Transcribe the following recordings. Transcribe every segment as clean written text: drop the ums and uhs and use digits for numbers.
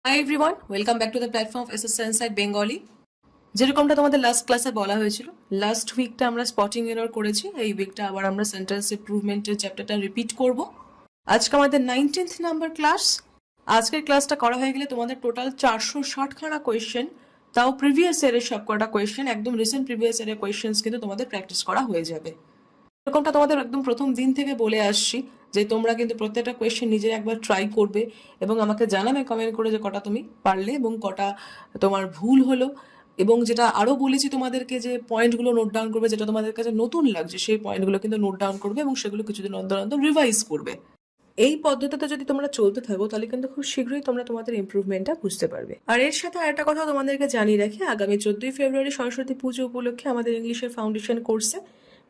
Hi everyone, welcome back to the platform of SS inside Bengali. যেরকমটা তোমাদের last ক্লাসে বলা হয়েছিল, লাস্ট উইকটা আমরা স্পটিং এরর করেছি, এই উইকটা আবার আমরা সেন্টেন্স ইমপ্রুভমেন্টের চ্যাপ্টারটা রিপিট করব। আজকে আমাদের 19th নাম্বার ক্লাস। আজকের ক্লাসটা করা হয়ে গেলে তোমাদের টোটাল 460খানা কোয়েশ্চেন, তাও প্রিভিয়াস ইয়ারের সব কটা কোয়েশ্চেন, একদম রিসেন্ট প্রিভিয়াস ইয়ারের কোয়েশ্চেন্স কিন্তু তোমাদের প্র্যাকটিস করা হয়ে যাবে। এরকমটা তোমাদের একদম প্রথম দিন থেকে বলে আসছি যে তোমরা কিন্তু প্রত্যেকটা কোয়েশ্চেন নিজের একবার ট্রাই করবে এবং আমাকে জানাবে কমেন্ট করে যে কটা তুমি পারলে এবং কটা তোমার ভুল হলো। এবং যেটা আরও বলেছি তোমাদেরকে যে পয়েন্টগুলো নোট ডাউন করবে, যেটা তোমাদের কাছে নতুন লাগছে সেই পয়েন্টগুলো কিন্তু নোট ডাউন করবে এবং সেগুলো কিছুদিন অন্তর অন্তর রিভাইজ করবে। এই পদ্ধতিতে যদি তোমরা চলতে থাকো তাহলে কিন্তু খুব শীঘ্রই তোমরা তোমাদের ইমপ্রুভমেন্টটা বুঝতে পারবে। আর এর সাথে আরেকটা কথা তোমাদেরকে জানিয়ে রাখি, আগামী 14ই ফেব্রুয়ারি সরস্বতী পুজো উপলক্ষে আমাদের ইংলিশের ফাউন্ডেশন কোর্সে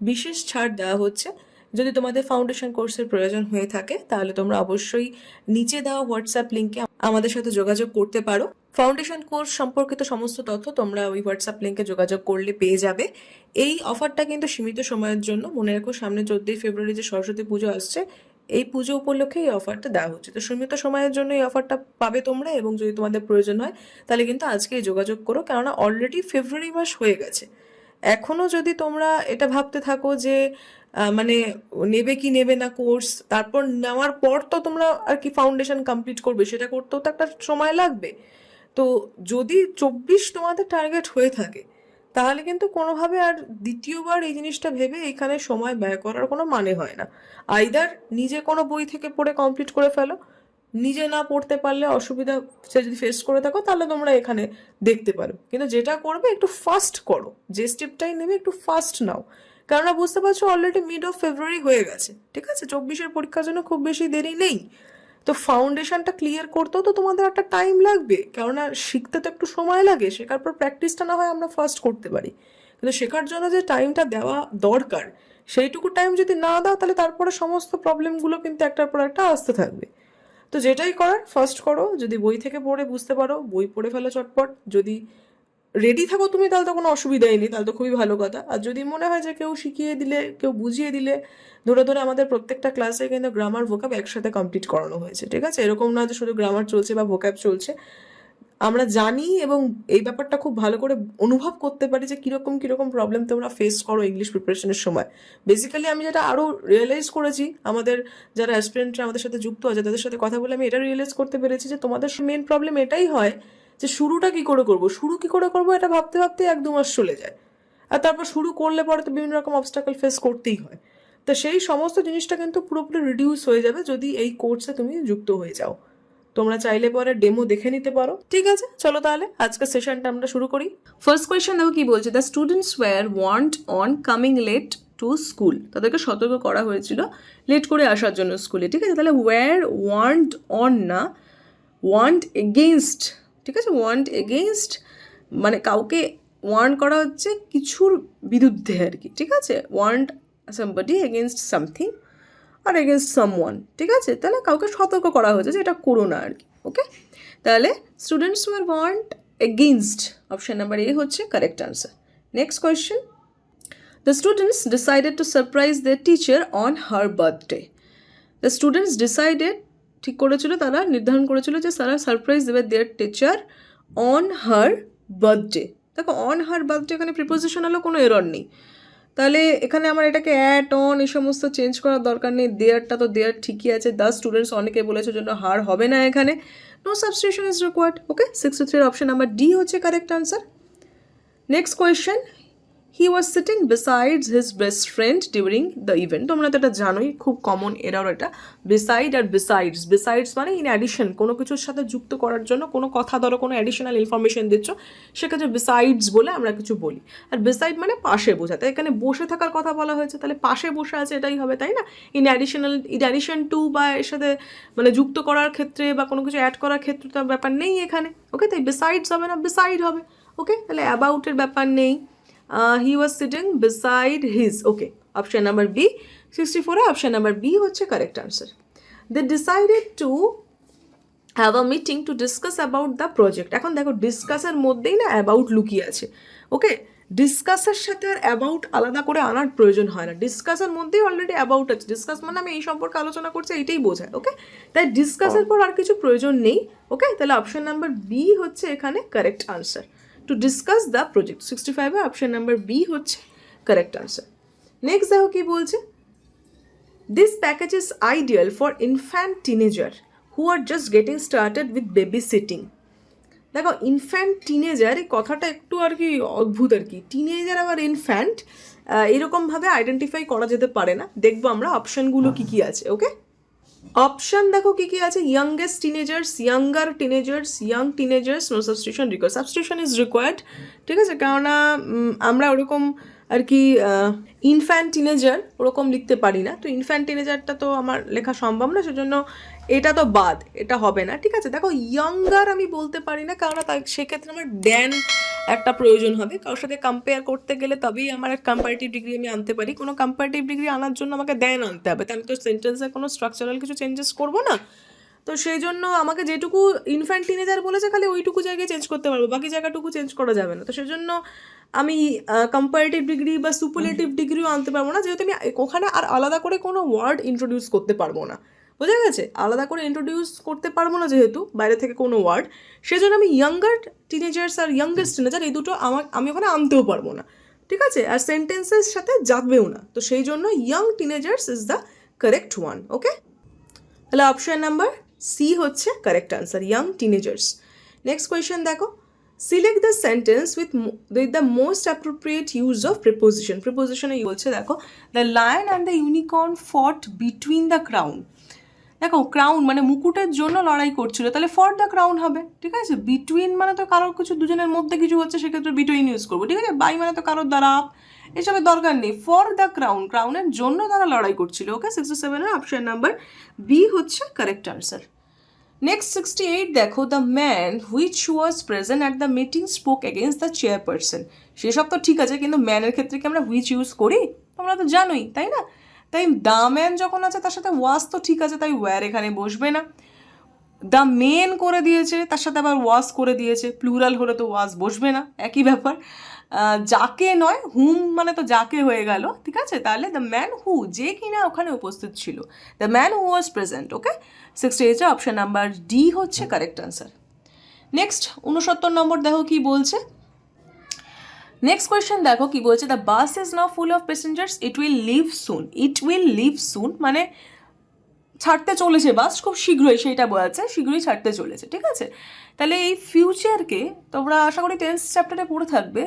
বিশেষ ছাড় দেওয়া হচ্ছে। যদি তোমাদের ফাউন্ডেশন কোর্সের প্রয়োজন হয়ে থাকে তাহলে তোমরা অবশ্যই নিচে দেওয়া হোয়াটসঅ্যাপ লিঙ্কে আমাদের সাথে যোগাযোগ করতে পারো। ফাউন্ডেশন কোর্স সম্পর্কিত সমস্ত তথ্য তোমরা ওই হোয়াটসঅ্যাপ লিঙ্কে যোগাযোগ করলে পেয়ে যাবে। এই অফারটা কিন্তু সীমিত সময়ের জন্য, মনে রাখো সামনে 14ই ফেব্রুয়ারি যে সরস্বতী পুজো আসছে, এই পুজো উপলক্ষে এই অফারটা দেওয়া হচ্ছে। তো সীমিত সময়ের জন্য এই অফারটা পাবে তোমরা, এবং যদি তোমাদের প্রয়োজন হয় তাহলে কিন্তু আজকেই যোগাযোগ করো, কেননা অলরেডি ফেব্রুয়ারি মাস হয়ে গেছে। এখনো যদি তোমরা এটা ভাবতে থাকো যে মানে নেবে কি নেবে না কোর্স, তারপর নেওয়ার পর তো তোমরা আর কি ফাউন্ডেশন কমপ্লিট করবে, সেটা করতেও তো একটা সময় লাগবে। তো যদি 24 তোমাদের টার্গেট হয়ে থাকে তাহলে কিন্তু কোনোভাবে আর দ্বিতীয়বার এই জিনিসটা ভেবে এখানে সময় ব্যয় করার কোনো মানে হয় না। আইদার নিজে কোনো বই থেকে পড়ে কমপ্লিট করে ফেলো, নিজে না পড়তে পারলে অসুবিধা সে যদি ফেস করে থাকো তাহলে তোমরা এখানে দেখতে পারো, কিন্তু যেটা করবে একটু ফাস্ট করো, যে স্টেপটাই নেবে একটু ফাস্ট নাও। কেননা বুঝতে পারছো অলরেডি মিড অফ ফেব্রুয়ারি হয়ে গেছে, ঠিক আছে? 24-এর পরীক্ষার জন্য খুব বেশি দেরি নেই। তো ফাউন্ডেশনটা ক্লিয়ার করতেও তো তোমাদের একটা টাইম লাগবে, কেননা শিখতে তো একটু সময় লাগে, শেখার পর প্র্যাকটিসটা না হয় আমরা ফার্স্ট করতে পারি, কিন্তু শেখার জন্য যে টাইমটা দেওয়া দরকার সেইটুকু টাইম যদি না দাও তাহলে তারপরে সমস্ত প্রবলেমগুলো কিন্তু একটার পর একটা আসতে থাকবে। তো যেটাই করার ফার্স্ট করো, যদি বই থেকে পড়ে বুঝতে পারো বই পড়ে ফেলো চটপট, যদি রেডি থাকো তুমি তাহলে তো কোনো অসুবিধাই নেই, তাহলে তো খুবই ভালো কথা। আর যদি মনে হয় যে কেউ শিখিয়ে দিলে, কেউ বুঝিয়ে দিলে, ধরে ধরে আমাদের প্রত্যেকটা ক্লাসে কিন্তু গ্রামার ভোকাব একসাথে কমপ্লিট করানো হয়েছে, ঠিক আছে? এরকম না যে শুধু গ্রামার চলছে বা ভোকাব চলছে। আমরা জানি এবং এই ব্যাপারটা খুব ভালো করে অনুভব করতে পারি যে কীরকম কীরকম প্রবলেম তোমরা ফেস করো ইংলিশ প্রিপারেশনের সময়। বেসিক্যালি আমি যেটা আরও রিয়েলাইজ করেছি, আমাদের যারা অ্যাসপিরেন্টরা আমাদের সাথে যুক্ত আছে তাদের সাথে কথা বলে আমি এটা রিয়েলাইজ করতে পেরেছি যে তোমাদের মেন প্রবলেম এটাই হয় যে শুরুটা কী করে করবো, শুরু কী করে করবো এটা ভাবতে ভাবতে 1-2 মাস চলে যায়। আর তারপর শুরু করলে পরে তো বিভিন্ন রকম অবস্টাকল ফেস করতেই হয়। তো সেই সমস্ত জিনিসটা কিন্তু পুরোপুরি রিডিউস হয়ে যাবে যদি এই কোর্সে তুমি যুক্ত হয়ে যাও। তোমরা চাইলে পরে ডেমো দেখে নিতে পারো। ঠিক আছে, চলো তাহলে আজকের সেশনটা আমরা শুরু করি। ফার্স্ট কোয়েশ্চেন দেখো কি বলছে, the students were warned on coming late to school. তাদেরকে সতর্ক করা হয়েছিল লেট করে আসার জন্য স্কুলে, ঠিক আছে? তাহলে ওয়্যার ওয়ান্ট অন না, ওয়ান্ট এগেইনস্ট, ঠিক আছে? ওয়ান্ট এগেইনস্ট মানে কাউকে ওয়ার্ন করা হচ্ছে কিছুর বিরুদ্ধে আর কি, ঠিক আছে? ওয়ান্ট সামবডি এগেইনস্ট সামথিং আর এগেনস্ট সামওয়ান, ঠিক আছে? তাহলে কাউকে সতর্ক করা হয়েছে যে এটা করো না আর কি, ওকে? তাহলে students were warned against, option number A হচ্ছে correct answer. Next question, the students decided to surprise the teacher on her birthday. The students decided, ঠিক করেছিল, তারা নির্ধারণ করেছিল যে তারা সারপ্রাইজ দেবে their teacher on her birthday. দেখো অন হার বার্থডে এখানে প্রিপোজিশনালও কোনো এরর নেই, তাহলে এখানে আমার এটাকে অ্যাট অন এই সমস্ত চেঞ্জ করার দরকার নেই। দেয়ারটা তো দেয়ার ঠিকই আছে, দ্য স্টুডেন্টস অনেকে বলেছে জন্য হার হবে না এখানে, no substitution is required, okay? 63 option number D হচ্ছে correct answer. Next question, he was sitting besides his best friend during the event. তোমরা তো এটা জানোই, খুব কমন এরাও এটা, বিসাইড আর বিসাইডস। বিসাইডস মানে ইন অ্যাডিশন, কোনো কিছুর সাথে যুক্ত করার জন্য কোনো কথা, ধরো কোনো অ্যাডিশনাল ইনফরমেশন দিচ্ছ, সেক্ষেত্রে বিসাইডস বলে আমরা কিছু বলি। আর বিসাইড মানে পাশে বোঝাতে, এখানে বসে থাকার কথা বলা হয়েছে, তাহলে পাশে বসে আছে এটাই হবে, তাই না? ইন অ্যাডিশন টু বা এর সাথে মানে যুক্ত করার ক্ষেত্রে বা কোনো কিছু অ্যাড করার ক্ষেত্রে তো ব্যাপার নেই এখানে, ওকে? তাই বিসাইডস হবে না, বিসাইড হবে, ওকে? তাহলে অ্যাবাউটের ব্যাপার নেই। He was sitting beside his, okay, option number B, 64 option number B হচ্ছে correct answer. They decided to have a meeting to discuss about the project. এখন দেখো ডিসকাসের মধ্যেই না অ্যাবাউট লুকিয়ে আছে, ওকে? ডিসকাসের সাথে আর অ্যাবাউট আলাদা করে আনার প্রয়োজন হয় না, ডিসকাসের মধ্যেই অলরেডি অ্যাবাউট আছে, ডিসকাস মানে আমি এই সম্পর্কে আলোচনা করছি এইটাই বোঝায়। ওকে, তাই ডিসকাসের পর আর কিছু প্রয়োজন নেই। ওকে, তাহলে অপশন নাম্বার বি হচ্ছে এখানে correct answer. To discuss the project 65-এ অপশন নাম্বার বি হচ্ছে কারেক্ট আনসার। নেক্সট দেখো কি বলছে, this package is ideal for infant teenager who are just getting started with babysitting. দেখো ইনফ্যান্ট টিনেজার এই কথাটা একটু আর কি অদ্ভুত আর কি, টিনেজার আবার ইনফ্যান্ট এরকমভাবে আইডেন্টিফাই করা যেতে পারে না। দেখবো আমরা অপশানগুলো কী কী আছে। ওকে, অপশান দেখো কী কী আছে, youngest teenagers, younger teenagers, young teenagers, no substitution required. Substitution is required, ঠিক আছে, কেননা আমরা ওরকম আর কি ইনফ্যান্ট টিনেজার ওরকম লিখতে পারি না, তো ইনফ্যান্ট টিনেজারটা তো আমার লেখা সম্ভব না, সেজন্য এটা তো বাদ, এটা হবে না। ঠিক আছে, দেখো ইয়াঙ্গার আমি বলতে পারি না, কারণ সেক্ষেত্রে আমার দেন একটা প্রয়োজন হবে, কারোর সাথে কম্পেয়ার করতে গেলে তবেই আমার এক কম্পারেটিভ ডিগ্রি আমি আনতে পারি। কোনো কম্পারেটিভ ডিগ্রি আনার জন্য আমাকে দেন আনতে হবে, তাই আমি তো সেন্টেন্সে কোনো স্ট্রাকচারাল কিছু চেঞ্জেস করবো না। তো সেই জন্য আমাকে যেটুকু ইনফ্যান্ট টিনেজার বলেছে খালি ওইটুকু জায়গায় চেঞ্জ করতে পারবো, বাকি জায়গাটুকু চেঞ্জ করা যাবে না। তো সেই জন্য আমি কম্পারেটিভ ডিগ্রি বা সুপারলেটিভ ডিগ্রিও আনতে পারবো না, যেহেতু আমি ওখানে আর আলাদা করে কোনো ওয়ার্ড ইন্ট্রোডিউস করতে পারবো না। বোঝা গেছে, আলাদা করে ইন্ট্রোডিউস করতে পারবো না যেহেতু বাইরে থেকে কোনো ওয়ার্ড, সেই জন্য আমি ইয়াঙ্গার টিনেজার্স আর ইয়াঙ্গেস্ট টিনেজার এই দুটো আমি ওখানে আনতেও পারবো না। ঠিক আছে, আর সেন্টেন্সের সাথে যাবেও না, তো সেই জন্য young teenagers is the correct one. Okay, তাহলে অপশন নাম্বার সি হচ্ছে correct answer, young teenagers. Next question দেখো, select the sentence with the most appropriate use of preposition. প্রিপোজিশনে বলছে দেখো, the lion and the unicorn fought between the crown. দেখো crown মানে মুকুটের জন্য লড়াই করছিল, তাহলে ফর দ্য ক্রাউন হবে। ঠিক আছে, বিটুইন মানে তো কারোর কিছু দুজনের মধ্যে কিছু হচ্ছে, সেক্ষেত্রে বিটুইন ইউজ করবো। ঠিক আছে, বাই মানে তো কারোর দ্বারা, এসবের দরকার নেই। ফর দ্য ক্রাউন, ক্রাউনের জন্য তারা লড়াই করছিল। ওকে, 67-এর অপশন নাম্বার বি হচ্ছে কারেক্ট আনসার। নেক্সট 68 দেখো, the man which was present at the meeting spoke against the chairperson. সেসব তো ঠিক আছে, কিন্তু ম্যানের ক্ষেত্রে কি আমরা হুইচ ইউজ করি? তোমরা তো জানোই, তাই না? তাই দ্য ম্যান যখন আছে তার সাথে ওয়াজ তো ঠিক আছে, তাই ওয়্যার এখানে বসবে না। দ্য মেন করে দিয়েছে, তার সাথে আবার ওয়াজ করে দিয়েছে, প্লুরাল হলে তো ওয়াজ বসবে না, একই ব্যাপার। যাকে নয়, হুম মানে তো যাকে হয়ে গেল। ঠিক আছে, তাহলে দ্য ম্যান হু, যে কিনা ওখানে উপস্থিত ছিল, the man who was present. Okay, 68 option number D হচ্ছে কারেক্ট আনসার। নেক্সট 69 নম্বর দেখো কি বলছে। নেক্সট কোয়েশ্চেন দেখো কি বলছে, the bus is now full of passengers, it will leave soon. It will leave soon মানে ছাড়তে চলেছে বাস খুব শীঘ্রই, সেইটা বোঝাচ্ছে, শীঘ্রই ছাড়তে চলেছে। ঠিক আছে, তাহলে এই ফিউচারকে তোমরা আশা করি 10th চ্যাপ্টারে পড়ে থাকবে,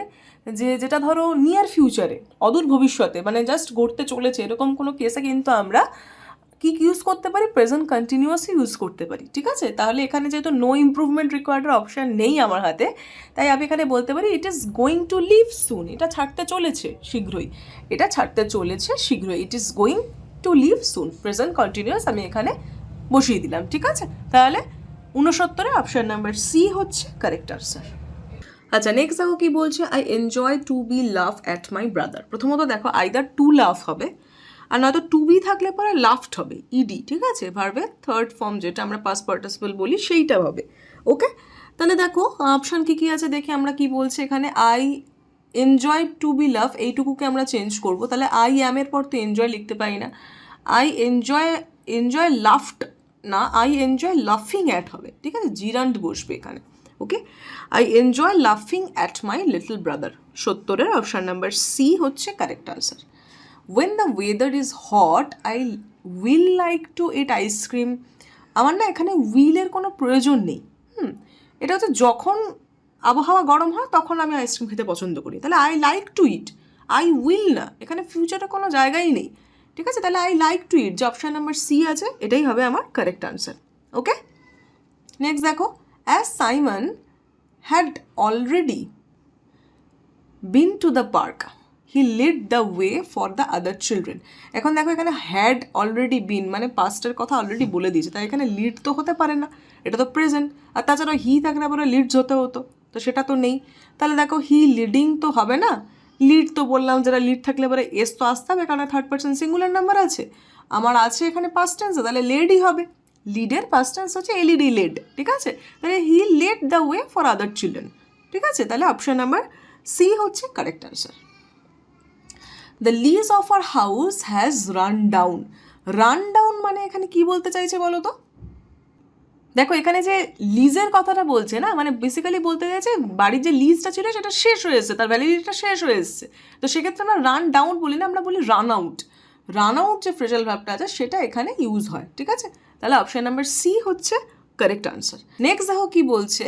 যে যেটা ধরো নিয়ার ফিউচারে, অদূর ভবিষ্যতে, মানে জাস্ট ঘটতে চলেছে, এরকম কোনো কেসে কিন্তু আমরা কি ইউজ করতে পারি, প্রেজেন্ট কন্টিনিউয়াসই ইউজ করতে পারি। ঠিক আছে, তাহলে এখানে যেহেতু নো ইমপ্রুভমেন্ট রিকোয়ার্ডের অপশান নেই আমার হাতে, তাই আমি এখানে বলতে পারি it is going to leave soon, এটা ছাড়তে চলেছে শীঘ্রই, এটা ছাড়তে চলেছে শীঘ্রই, ইট ইজ গোয়িং টু লিভ সুন, প্রেজেন্ট কন্টিনিউয়াস আমি এখানে বসিয়ে দিলাম। ঠিক আছে, তাহলে 69-এ অপশান নাম্বার সি হচ্ছে কারেক্ট আনসার। আচ্ছা, নেক্সট দেখো কি বলছে, I enjoy to be love at my brother. প্রথমত দেখো আইদার টু লাভ হবে, আর নয়তো টু বি থাকলে পরে লাফট হবে, ইডি। ঠিক আছে, ভার্বের থার্ড ফর্ম যেটা আমরা পাস্ট পার্টিসিপল বলি সেইটা হবে। ওকে, তাহলে দেখো অপশান কী কী আছে দেখে আমরা কি বলছে এখানে, আই এনজয় টু বি লাভ, এইটুকুকে আমরা চেঞ্জ করব। তাহলে আই অ্যামের পর তো এনজয় লিখতে পারি না, আই এনজয় লাফট না, আই এনজয় লাফিং অ্যাট হবে। ঠিক আছে, জিরান্ড বসবে এখানে। ওকে, আই এনজয় লাফিং অ্যাট মাই লিটল ব্রাদার। 70-এর অপশান নাম্বার সি হচ্ছে correct answer. when the weather is hot I will like to eat ice cream। আমার না এখানে উইলের কোনো প্রয়োজন নেই। এটা হচ্ছে যখন আবহাওয়া গরম হয় তখন আমি আইসক্রিম খেতে পছন্দ করি, তাহলে I like to it, I will না, এখানে ফিউচারে কোনো জায়গাই নেই। ঠিক আছে, তাহলে আই লাইক টু ইট, যে অপশান নাম্বার সি আছে এটাই হবে আমার কারেক্ট আনসার। ওকে, নেক্সট দেখো, as Simon had already been to the park he lead the way for the other children. এখন দেখো এখানে হ্যাড অলরেডি বিন মানে পাস্টের কথা অলরেডি বলে দিয়েছে, তাই এখানে লিড তো হতে পারে না, এটা তো প্রেজেন্ট। আর তাছাড়া হি থাকলে পরে লিডস হতে হতো, তো সেটা তো নেই। তাহলে দেখো হি লিডিং তো হবে না, লিড তো বললাম যারা লিড থাকলে পরে এস তো আসতে হবে, কারণ থার্ড পার্সন সিঙ্গুলার নাম্বার আছে, আমার আছে এখানে পাস্ট টেন্সে, তাহলে লেডই হবে। লিডের পাস্ট টেন্স হচ্ছে এলইডি লেড। ঠিক আছে, তাহলে he led the way for other children. ঠিক আছে, তাহলে অপশন নাম্বার সি হচ্ছে correct answer. The lease of our house has run down. Run down মানে এখানে কি বলতে চাইছে বলো তো? দেখো এখানে যে লিজের কথাটা বলছে না, মানে বেসিক্যালি বলতে চাইছে বাড়ির যে লিজটা ছিল সেটা শেষ হয়ে এসছে, তার ভ্যালিডিটিটা শেষ হয়ে এসছে। তো সেক্ষেত্রে আমরা রান ডাউন বলি না, আমরা বলি রান আউট। রান আউট যে ফ্রেজাল ভার্বটা আছে সেটা এখানে ইউজ হয়, ঠিক আছে? তাহলে অপশন নাম্বার সি হচ্ছে কারেক্ট আনসার। নেক্সট দেখো কি বলছে,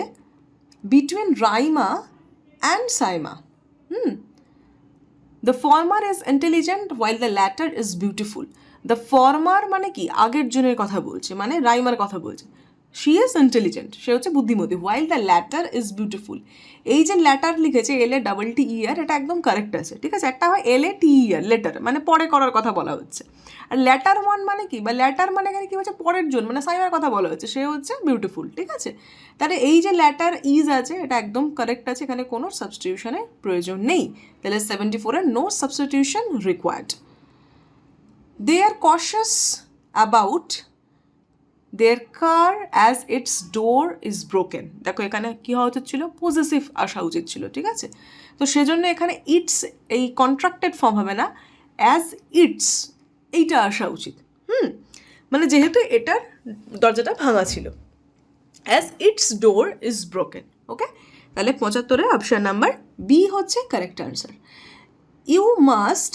between Raima and Saima. The former is intelligent while the latter is beautiful. The former মানে কি, আগের জনের কথা বলছে, মানে রাইমার কথা বলছে। শি ইজ ইন্টেলিজেন্ট, সে হচ্ছে বুদ্ধিমতী, while the latter is beautiful. এই যে ল্যাটার লিখেছে LATTER, এটা একদম কারেক্ট আছে, ঠিক আছে? একটা হয় LATER, লেটার মানে পরে করার কথা বলা হচ্ছে। আর ল্যাটার ওয়ান মানে কি, বা ল্যাটার মানে এখানে কি হচ্ছে, পরের জন, মানে সাইমার কথা বলা হচ্ছে, সে হচ্ছে বিউটিফুল, ঠিক আছে? তাহলে এই যে ল্যাটার ইজ আছে এটা একদম কারেক্ট আছে, এখানে কোনো সাবস্টিটিউশনের প্রয়োজন নেই। তাহলে 74-এর no substitution required. They are cautious about their car as its door is broken. দেখো এখানে কী হওয়া উচিত ছিল, পজেসিভ আসা উচিত ছিল, ঠিক আছে? তো সেজন্য এখানে ইটস এই কন্ট্রাক্টেড ফর্ম হবে না, অ্যাজ ইটস এইটা আসা উচিত। মানে যেহেতু এটার দরজাটা ভাঙা ছিল, as its door is broken. Okay, তাহলে 75-এর অপশান নাম্বার বি হচ্ছে correct answer. You must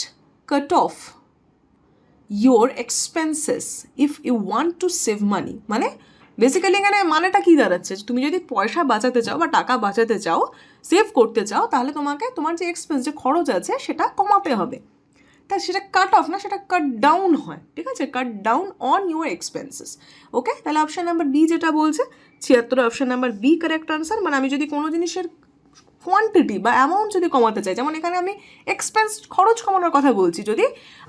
cut off your expenses if you want to save money. মানে বেসিক্যালি এখানে মানেটা কী দাঁড়াচ্ছে, তুমি যদি পয়সা বাঁচাতে চাও বা টাকা বাঁচাতে চাও, সেভ করতে চাও, তাহলে তোমাকে তোমার যে এক্সপেন্স, যে খরচ আছে সেটা কমাতে হবে। তা সেটা কাট অফ না, সেটা কাট ডাউন হয়, ঠিক আছে? Cut down on your expenses. Okay, তাহলে অপশান নাম্বার বি যেটা বলছে 76 option number B correct answer. মানে আমি যদি কোনো জিনিসের কোয়ান্টিটি বা অ্যামাউন্ট যদি কমাতে চাই, যেমন এখানে আমি এক্সপেন্স, খরচ কমানোর কথা বলছি, যদি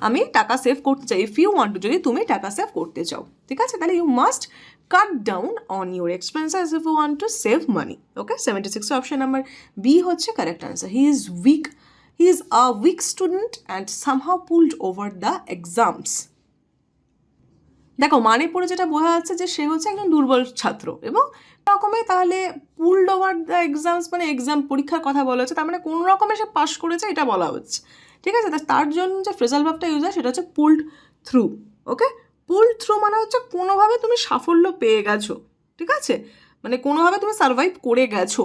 আমি টাকা সেভ করতে চাই, ইফ ইউ ওয়ান্ট টু, যদি তুমি টাকা সেভ করতে চাও, ঠিক আছে? তাহলে you must cut down on your expenses if you want to save money. Okay, 76 option number B হচ্ছে correct answer. He is weak, he is a weak student and somehow pulled over the exams. দেখো মানে পড়ে যেটা বোঝা যাচ্ছে যে সে হচ্ছে একজন দুর্বল ছাত্র, এবং রকমে তাহলে পুলড ওভার দ্য এক্সামস মানে এক্সাম, পরীক্ষার কথা বলা হচ্ছে, তার মানে কোনো রকমে সে পাশ করেছে এটা বলা হচ্ছে, ঠিক আছে? তার জন্য যে ফ্রেজাল ভার্বটা ইউজ হয় সেটা হচ্ছে পুলড থ্রু। ওকে, পুলড থ্রু মানে হচ্ছে কোনোভাবে তুমি সাফল্য পেয়ে গেছো, ঠিক আছে? মানে কোনোভাবে তুমি সার্ভাইভ করে গেছো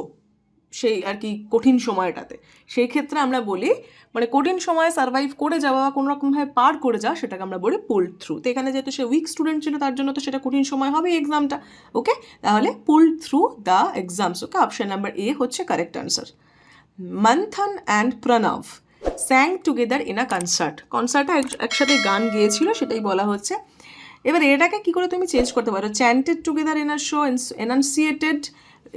সেই আর কি কঠিন সময়টাতে। সেই ক্ষেত্রে আমরা বলি, মানে কঠিন সময়ে সার্ভাইভ করে যাওয়া বা কোনো রকমভাবে পার করে যাওয়া, সেটাকে আমরা বলি পুলড থ্রু। তো এখানে যেহেতু সে উইক স্টুডেন্ট ছিল, তার জন্য তো সেটা কঠিন সময় হবে এক্সামটা। ওকে, তাহলে pulled through the exams. Okay, option number A হচ্ছে কারেক্ট আনসার। মন্থন অ্যান্ড প্রণব স্যাং টুগেদার ইন আ কনসার্টে একসাথে গান গেয়েছিল, সেটাই বলা হচ্ছে। এবার এটাকে কী করে তুমি চেঞ্জ করতে পারো, chanted together in a show, enunciated,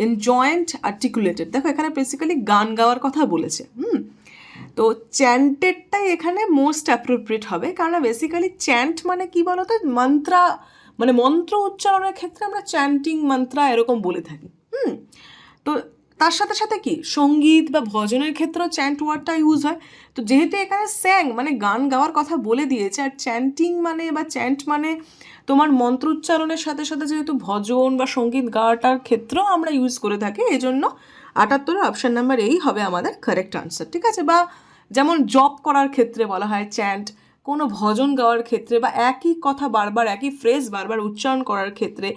enjoined, articulated. দেখো এখানে বেসিক্যালি গান গাওয়ার কথা বলেছে। তো চ্যান্টেডটাই এখানে মোস্ট অ্যাপ্রোপ্রিয়েট হবে, কারণ বেসিক্যালি চ্যান্ট মানে কি বলো তো, মন্ত্রা, মানে মন্ত্র উচ্চারণের ক্ষেত্রে আমরা চ্যান্টিং, মন্ত্রা এরকম বলে থাকি। তো তার সাথে সাথে কি সঙ্গীত বা ভজনের ক্ষেত্রেও চ্যান্ট ওয়ার্ডটা ইউজ হয়। তো যেহেতু এখানে স্যাং মানে গান গাওয়ার কথা বলে দিয়েছে, আর চ্যান্টিং মানে বা চ্যান্ট মানে তোমার মন্ত্র উচ্চারণের সাথে সাথে যেহেতু ভজন বা সঙ্গীত গাওয়াটার ক্ষেত্রেও আমরা ইউজ করে থাকি, এই জন্য 78-এর অপশান নাম্বার এই হবে আমাদের কারেক্ট আনসার, ঠিক আছে? বা যেমন জপ করার ক্ষেত্রে বলা হয় চ্যান্ট, কোনো ভজন গাওয়ার ক্ষেত্রে, বা একই কথা বারবার, একই ফ্রেজ বারবার উচ্চারণ করার ক্ষেত্রে,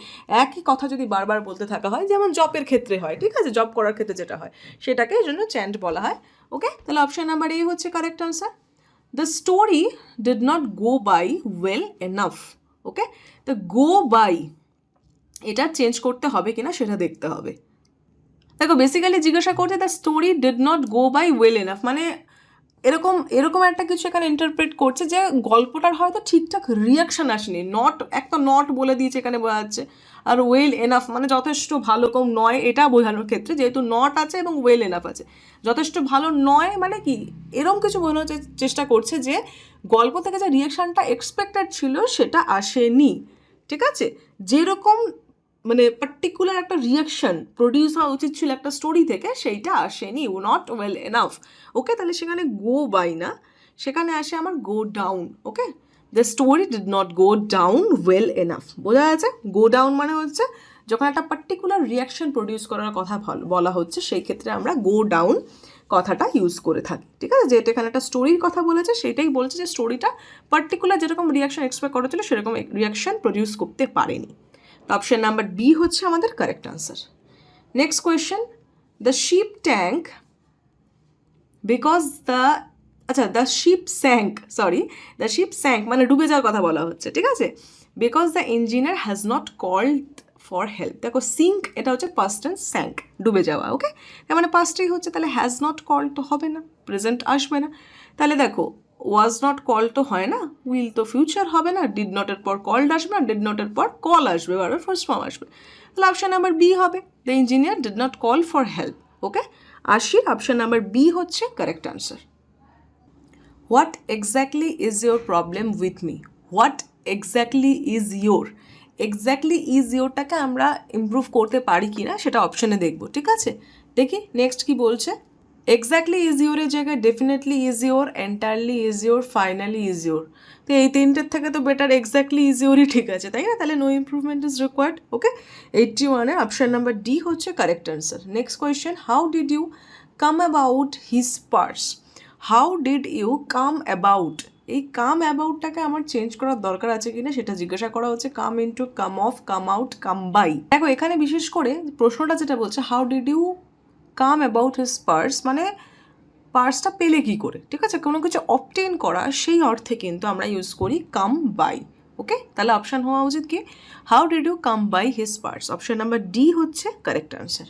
একই কথা যদি বারবার বলতে থাকা হয়, যেমন জপের ক্ষেত্রে হয়, ঠিক আছে? জপ করার ক্ষেত্রে যেটা হয় সেটাকে এই জন্য চ্যান্ট বলা হয়। ওকে, তাহলে অপশান নাম্বার এ হচ্ছে correct answer. The story did not go by well enough. Okay, তো গো বাই এটা চেঞ্জ করতে হবে কিনা সেটা দেখতে হবে। দেখো বেসিক্যালি জিজ্ঞাসা করছে the story did not go by well enough, মানে এরকম একটা কিছু এখানে ইন্টারপ্রেট করছে যে গল্পটার হয়তো ঠিকঠাক রিয়াকশান আসেনি। নট, একটা নট বলে দিয়েছে এখানে বোঝা যাচ্ছে, আর ওয়েল এনাফ মানে যথেষ্ট ভালো কম নয়, এটা বোঝানোর ক্ষেত্রে যেহেতু নট আছে এবং ওয়েল এনাফ আছে, যথেষ্ট ভালো নয় মানে কি এরকম কিছু বোঝানোর চেষ্টা করছে যে গল্প থেকে যে রিয়াকশানটা এক্সপেক্টেড ছিল সেটা আসেনি, ঠিক আছে? যেরকম মানে পার্টিকুলার একটা রিয়াকশান প্রডিউস হওয়া উচিত ছিল একটা স্টোরি থেকে, সেইটা আসেনি, নট ওয়েল এনাফ। ওকে, তাহলে সেখানে গো বাই না, সেখানে আসে আমার go down. Okay, the story did not go down well enough, বোঝা যাচ্ছে? গো ডাউন মানে হচ্ছে যখন একটা পার্টিকুলার রিয়াকশান প্রডিউস করার কথা বলা হচ্ছে, সেই ক্ষেত্রে আমরা গো ডাউন কথাটা ইউজ করে থাকি, ঠিক আছে? যেটা এখানে একটা স্টোরির কথা বলেছে সেটাই বলছে যে স্টোরিটা পার্টিকুলার যেরকম রিয়াকশন এক্সপেক্ট করা ছিল সেরকম রিয়াকশন প্রডিউস করতে পারেনি। তো অপশন নাম্বার বি হচ্ছে আমাদের correct answer. Next question, the ship tank because the ship sank মানে ডুবে যাওয়ার কথা বলা হচ্ছে, ঠিক আছে? Because the engineer has not called for help. দেখো সিঙ্ক এটা হচ্ছে পাস্ট টেন্স, স্যাঙ্ক ডুবে যাওয়া, ওকে? তার মানে পাস্টেই হচ্ছে, তাহলে হ্যাজ নট কল্ড তো হবে না, প্রেজেন্ট আসবে না। তাহলে দেখো ওয়াজ নট কল তো হয় না, উইল তো ফিউচার হবে না, ডিড নটের পর কল্ড আসবে না, ডিড নটের পর কল আসবে, বারবার ফার্স্ট ফর্ম আসবে। তাহলে অপশন নাম্বার বি হবে, the engineer did not call for help, okay? আশির অপশন নাম্বার বি হচ্ছে correct answer. What exactly is your problem with me? What exactly is ইয়োরটাকে আমরা ইমপ্রুভ করতে পারি কি না সেটা অপশনে দেখবো, ঠিক আছে? দেখি নেক্সট কি বলছে। এক্স্যাক্টলি ইজ ইয়োরের জায়গায় definitely is your, entirely is your, finally is your. তো এই তিনটের থেকে তো বেটার এক্স্যাক্টলি ইজ ইয়োরই ঠিক আছে, তাই না? তাহলে no improvement is required, okay? 81-এর অপশন নাম্বার ডি হচ্ছে correct answer. Next question, how did you come about his purse? How did you come about, এই কাম অ্যাবাউটটাকে আমার চেঞ্জ করার দরকার আছে কিনা সেটা জিজ্ঞাসা করা হচ্ছে। Come into, come of, come out, come by. দেখো এখানে বিশেষ করে প্রশ্নটা যেটা বলছে how did you come about his purse, মানে পার্সটা পেলে কি করে, ঠিক আছে? কোনো কিছু অবটেন করা সেই অর্থে কিন্তু আমরা ইউজ করি কাম বাই, ওকে? তাহলে অপশান হওয়া উচিত কি, how did you come by his purse. Option number D হচ্ছে correct answer.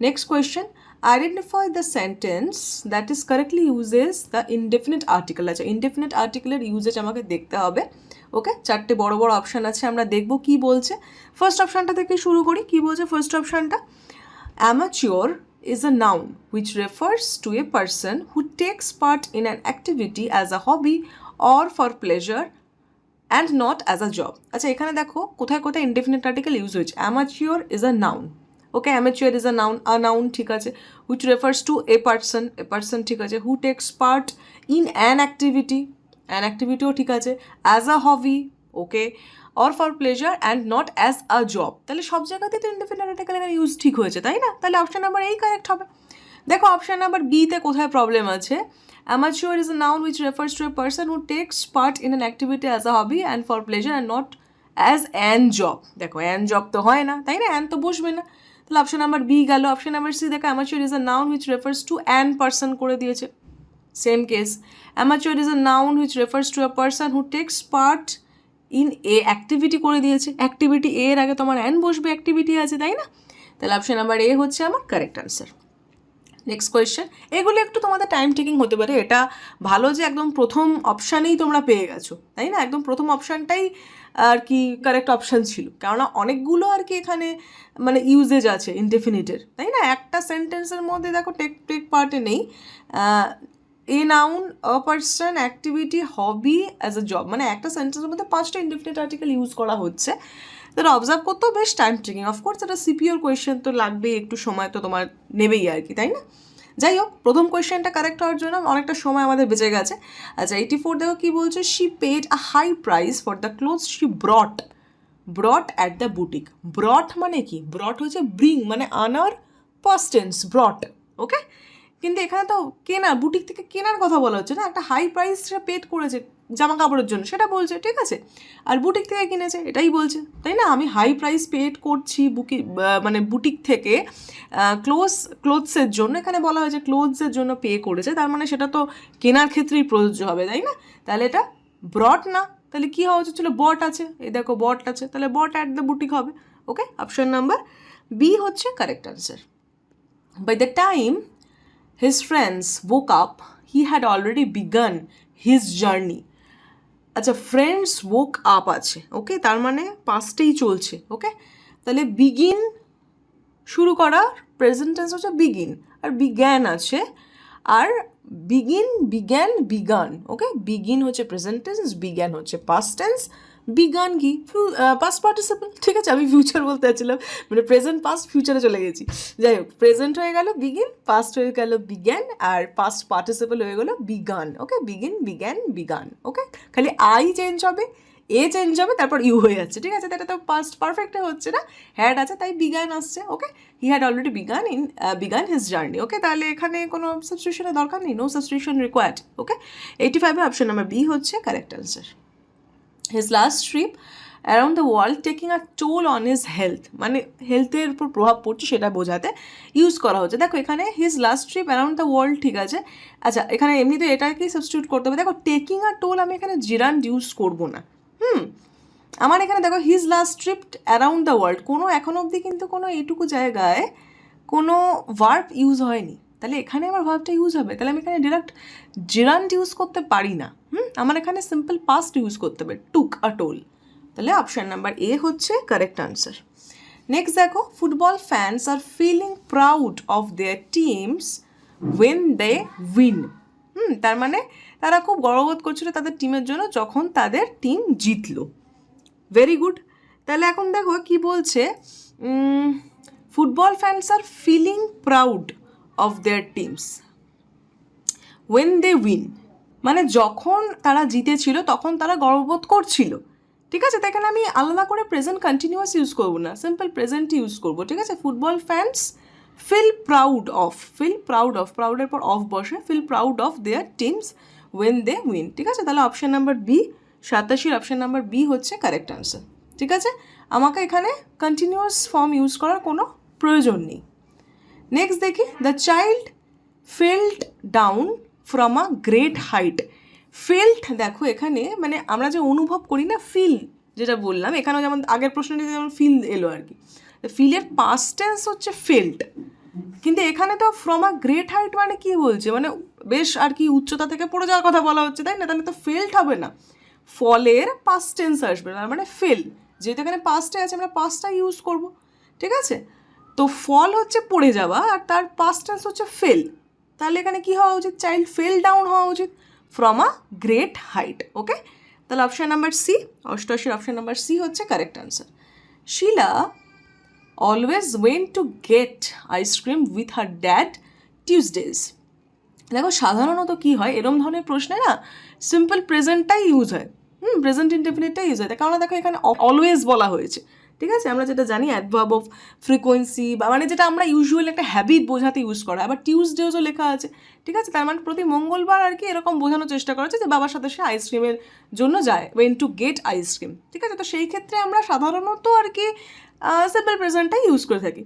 Next question, identify the sentence that is correctly uses the indefinite article. আচ্ছা ইনডেফিনিট আর্টিকেলের ইউজেজ আমাকে দেখতে হবে, ওকে? চারটে বড় বড় অপশান আছে, আমরা দেখব কি বলছে। ফার্স্ট অপশানটা থেকে শুরু করি, কি বলছে ফার্স্ট অপশানটা, অ্যামাচিওর is a noun which refers to a person who takes part in an activity as a hobby or for pleasure and not as a job. আচ্ছা এখানে দেখো কোথায় কোথায় ইনডেফিনিট আর্টিকেল ইউজ হয়েছে। Amateur is a noun, okay? Amateur is a noun, ঠিক আছে? which refers to a person, ঠিক আছে? who takes part in an activityও ঠিক আছে, as a hobby, okay? or for pleasure and not as a job। তাহলে সব জায়গাতেই তো ইনডেফিনিট আর্টিকেল এখানে ইউজ ঠিক হয়েছে, তাই না? তাহলে অপশন নাম্বার এই কারেক্ট হবে। দেখো অপশন নাম্বার বিতে কোথায় প্রবলেম আছে, amateur is a noun which refers to a person who takes part in an activity as a hobby and for pleasure and not as an job. দেখো an job তো হয় না, তাই না? An তো বসবে না, তাহলে অপশন নাম্বার বি গেল। অপশন নাম্বার সি দেখো, amateur is a noun which refers to an person করে দিয়েছে, same case. Amateur is a noun which refers to a person who takes part in a activity করে দিয়েছে, activity এর আগে তোমার an বসবে, activity আছে, তাই না? তাহলে অপশন নাম্বার এ হচ্ছে আমার কারেক্ট আনসার। নেক্সট কোয়েশ্চেন, এগুলো একটু তোমাদের টাইম টেকিং হতে পারে, এটা ভালো যে একদম প্রথম অপশানেই তোমরা পেয়ে গেছো, তাই না? একদম প্রথম অপশানটাই আর কি কারেক্ট অপশান ছিল, কেননা অনেকগুলো আর কি এখানে মানে ইউজেজ আছে ইনডেফিনিটের, তাই না? একটা সেন্টেন্সের মধ্যে দেখো টেক পার্টে নেই a noun, a person, activity, hobby, as a job, মানে একটা সেন্টেন্সের মধ্যে 5টা ইনডেফিনিট আর্টিকেল ইউজ করা হচ্ছে। তাহলে অবজার্ভ করতেও বেশ টাইম টেকিং, অফকোর্স এটা সিপিওর কোয়েশ্চেন তো লাগবেই, একটু সময় তো তোমার নেবেই আর কি, তাই না? যাই হোক প্রথম কোয়েশ্চেনটা কারেক্ট হওয়ার জন্য অনেকটা সময় আমাদের বেঁচে গেছে। আচ্ছা 84 দেখো কী বলছে, she paid a high price for the clothes she brought at the boutique. Brought মানে কি, ব্রট হচ্ছে ব্রিং মানে আনার, পাস্ট টেন্স ব্রট, ওকে? কিন্তু এখানে তো কেনা, বুটিক থেকে কেনার কথা বলা হচ্ছে না, একটা হাই প্রাইস সে পেড করেছে জামা কাপড়ের জন্য সেটা বলছে, ঠিক আছে? আর বুটিক থেকে কিনেছে এটাই বলছে, তাই না? আমি হাই প্রাইস পেড করছি মানে বুটিক থেকে ক্লোথসের জন্য, এখানে বলা হয়েছে ক্লোথসের জন্য পে করেছে, তার মানে সেটা তো কেনার ক্ষেত্রেই প্রযোজ্য হবে, তাই না? তাহলে এটা ব্রট না, তাহলে কী হওয়া উচিত ছিল, বট আছে, এই দেখো বট আছে, তাহলে বট অ্যাট দ্য বুটিক হবে, ওকে? অপশন নাম্বার বি হচ্ছে correct answer. By the time his friends woke up, he had already begun his journey। আচ্ছা ফ্রেন্ডস woke up আছে, ওকে? তার মানে পাস্টেই চলছে, ওকে? তাহলে বিগিন শুরু করার প্রেজেন্ট টেন্স হচ্ছে বিগিন, আর বিজ্ঞান আছে, আর বিগান, ওকে? বিগিন হচ্ছে প্রেজেন্ট টেন্স, বিজ্ঞান হচ্ছে পাস্ট টেন্স, বিগান কি পাস্ট পার্টিসিপল, ঠিক আছে? আমি ফিউচার বলতে চাচ্ছিলাম, মানে প্রেজেন্ট পাস্ট ফিউচারে চলে গেছি। যাই হোক প্রেজেন্ট হয়ে গেল বিগিন, পাস্ট হয়ে গেল বিজ্ঞান, আর পাস্ট পার্টিসিপল হয়ে গেল বিগান, ওকে? বিগিন, বিজ্ঞান, বিগান, ওকে? খালি আই চেঞ্জ হবে, এ চেঞ্জ হবে তারপর ইউ হয়ে যাচ্ছে, ঠিক আছে? এটা তো পাস্ট পারফেক্টে হচ্ছে না, হ্যাড আছে তাই বিগান আসছে, okay? He had already begun his journey, okay? তাহলে এখানে কোনো সাবস্টিটিউশনের দরকার নেই, নো সাবস্টিটিউশন রিকোয়ার্ড, ওকে? 85-এ অপশন নাম্বার বি হচ্ছে correct answer. His last trip around the world taking a toll on his health, মানে হেলথের উপর প্রভাব পড়ছে সেটা বোঝাতে ইউজ করা হচ্ছে। দেখো এখানে his last trip around the world, ঠিক আছে? আচ্ছা, এখানে এমনিতে এটাকেই সাবস্টিটিউট করতে হবে। দেখো টেকিং আ টোল আমি এখানে জিরান্ড ইউজ করবো না, আমার এখানে দেখো his last trip around the world, কোনো এখনো অবধি কিন্তু কোনো এইটুকু জায়গায় কোনো ভার্ব ইউজ হয়নি, তাহলে এখানে আমার ভার্বটা ইউজ হবে, তাহলে আমি এখানে ডিরেক্ট জিরান্ড ইউজ করতে পারি না, আমার এখানে সিম্পল পাস্ট ইউজ করতে হবে, টুক আ টোল। তাহলে অপশান নাম্বার এ হচ্ছে কারেক্ট আনসার। নেক্সট দেখো, football fans are feeling proud of their teams when they win. তার মানে তারা খুব গর্ববোধ করছিল তাদের টিমের জন্য যখন তাদের টিম জিতলো। Very good. তাহলে এখন দেখো কি বলছে, football fans are feeling proud of their teams when they win, মানে যখন তারা জিতেছিল তখন তারা গর্ববোধ করছিল, ঠিক আছে? তাই এখানে আমি আলাদা করে প্রেজেন্ট কন্টিনিউয়াস ইউজ করবো না, সিম্পল প্রেজেন্ট ইউজ করবো, ঠিক আছে? Football fans feel proud of, প্রাউডের পর অফ বসে, feel proud of their teams when they win, ঠিক আছে? তাহলে অপশান নাম্বার বি, 87-র অপশান নাম্বার বি হচ্ছে কারেক্ট আনসার, ঠিক আছে? আমাকে এখানে কন্টিনিউয়াস ফর্ম ইউজ করার কোনো প্রয়োজন নেই। নেক্সট দেখি, the child felt down from a great height. Felt দেখো এখানে মানে আমরা যে অনুভব করি না, ফিল যেটা বললাম, এখানেও যেমন আগের প্রশ্নটি যেমন ফিল এলো আর কি, ফিলের পাস্ট টেন্স হচ্ছে ফেল্ট, কিন্তু এখানে তো ফ্রম আ গ্রেট হাইট মানে কি বলছে, মানে বেশ আর কি উচ্চতা থেকে পড়ে যাওয়ার কথা বলা হচ্ছে, তাই না? তাহলে তো ফেল্ট হবে না, ফলের পাস্ট টেন্স আসবে না, মানে ফেল, যেহেতু এখানে পাস্টে আছে আমরা পাস্টটা ইউজ করব, ঠিক আছে? তো ফল হচ্ছে পড়ে যাওয়া আর তার পাস্ট টেন্স হচ্ছে ফেল, তাহলে এখানে কি হওয়া উচিত, চাইল্ড ফেল ডাউন হওয়া উচিত from a great height, okay? তাহলে অপশান নাম্বার সি, 88-র অপশান নাম্বার সি হচ্ছে correct answer. Sheela always went to get ice cream with her dad Tuesdays. দেখো সাধারণত কি হয় এরম ধরনের প্রশ্নে না সিম্পল প্রেজেন্টটাই ইউজ হয়, প্রেজেন্ট ইনডেফিনিটটাই ইউজ হয়, কারণ দেখো এখানে অলওয়েজ বলা হয়েছে, ঠিক আছে? আমরা যেটা জানি অ্যাডভার্ব অফ ফ্রিকোয়েন্সি বা মানে যেটা আমরা ইউজুয়ালি একটা হ্যাবিট বোঝাতে ইউজ করা, আবার টিউসডেজও লেখা আছে, ঠিক আছে? তার মানে প্রতি মঙ্গলবার আর কি এরকম বোঝানোর চেষ্টা করা হচ্ছে যে বাবার সাথে সে আইসক্রিমের জন্য যায়, ওয়েন টু গেট আইসক্রিম, ঠিক আছে? তো সেই ক্ষেত্রে আমরা সাধারণত আর কি সিম্পল প্রেজেন্টটাই ইউজ করে থাকি,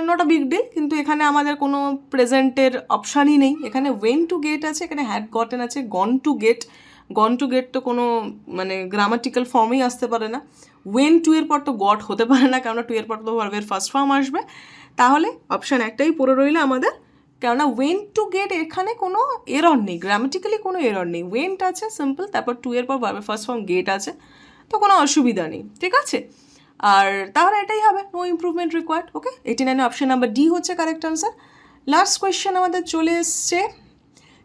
নট আ বিগ ডিল, কিন্তু এখানে আমাদের কোনো প্রেজেন্টের অপশানই নেই, এখানে ওয়েন টু গেট আছে, এখানে হ্যাড গটেন আছে, গন টু গেট তো কোনো মানে গ্রামাটিক্যাল ফর্মেই আসতে পারে না, ওয়েন টু এর পর তো গট হতে পারে না, কেননা টু এর পর তো ভার্বের ফার্স্ট ফর্ম আসবে, তাহলে অপশান একটাই পড়ে রইলে আমাদের, কেননা ওয়েন টু গেট এখানে কোনো এরর নেই, গ্রামাটিক্যালি কোনো এরর নেই, ওয়েন্ট আছে সিম্পল, তারপর টু এর পর ভার্বের ফার্স্ট ফর্ম গেট আছে, তো কোনো অসুবিধা নেই, ঠিক আছে? আর তাহলে এটাই হবে, নো ইমপ্রুভমেন্ট রিকোয়ার্ড, ওকে? 89-এ অপশন নাম্বার ডি হচ্ছে কারেক্ট আনসার। লাস্ট কোয়েশ্চেন আমাদের চলে এসছে,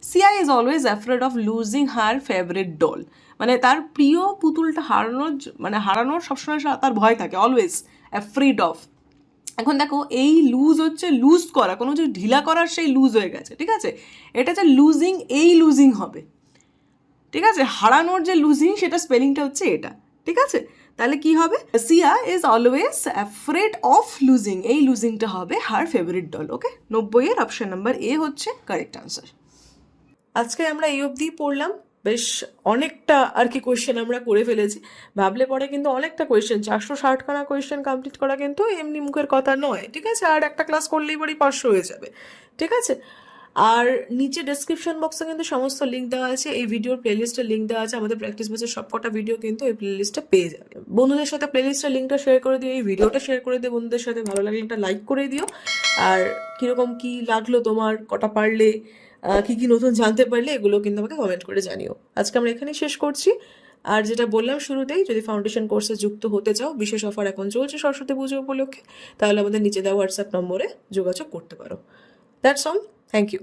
Siya is always afraid of losing her favourite doll, মানে তার প্রিয় পুতুলটা হারানোর সবসময় তার ভয় থাকে, অলওয়েজ অ্যাফ্রেড অফ। এখন দেখো এই লুজ হচ্ছে লুজ করা, কোনো কিছু ঢিলা করার সেই লুজ হয়ে গেছে, ঠিক আছে? এটা যে লুজিং, এই লুজিং হবে, ঠিক আছে? হারানোর যে লুজিং সেটা স্পেলিংটা হচ্ছে এটা, ঠিক আছে? তাহলে কি হবে, Siya is always afraid of losing, এই লুজিংটা হবে হার ফেভারিট ডল, ওকে? 90-এর অপশন নাম্বার এ হচ্ছে কারেক্ট আনসার। আজকে আমরা এই অবধিই পড়লাম, বেশ অনেকটা আর কি কোয়েশ্চেন আমরা করে ফেলেছি, ভাবলে পরে কিন্তু অনেকটা কোয়েশ্চেন, 460খানা কোয়েশ্চেন কমপ্লিট করা কিন্তু এমনি মুখের কথা নয়, ঠিক আছে? আর একটা ক্লাস করলেই পরেই 500 হয়ে যাবে, ঠিক আছে? আর নিচে ডেসক্রিপশন বক্সে কিন্তু সমস্ত লিঙ্ক দেওয়া আছে, এই ভিডিওর প্লেলিস্টের লিঙ্ক দেওয়া আছে, আমাদের প্র্যাকটিস বেসের সবকটা ভিডিও কিন্তু এই প্লেলিস্টে পেয়ে যাবে। বন্ধুদের সাথে প্লেলিস্টের লিঙ্কটা শেয়ার করে দিও, এই ভিডিওটা শেয়ার করে দিও বন্ধুদের সাথে, ভালো লাগলে একটা লাইক করে দিও, আর কীরকম কী লাগলো তোমার, কটা পারলে, কী কী নতুন জানতে পারলে, এগুলো কিন্তু আমাকে কমেন্ট করে জানিও। আজকে আমরা এখানেই শেষ করছি। আর যেটা বললাম শুরুতেই, যদি ফাউন্ডেশন কোর্সে যুক্ত হতে চাও, বিশেষ অফার এখন চলছে সরস্বতী পুজো উপলক্ষে, তাহলে আমাদের নিচে দেওয়া হোয়াটসঅ্যাপ নম্বরে যোগাযোগ করতে পারো। That's all, thank you.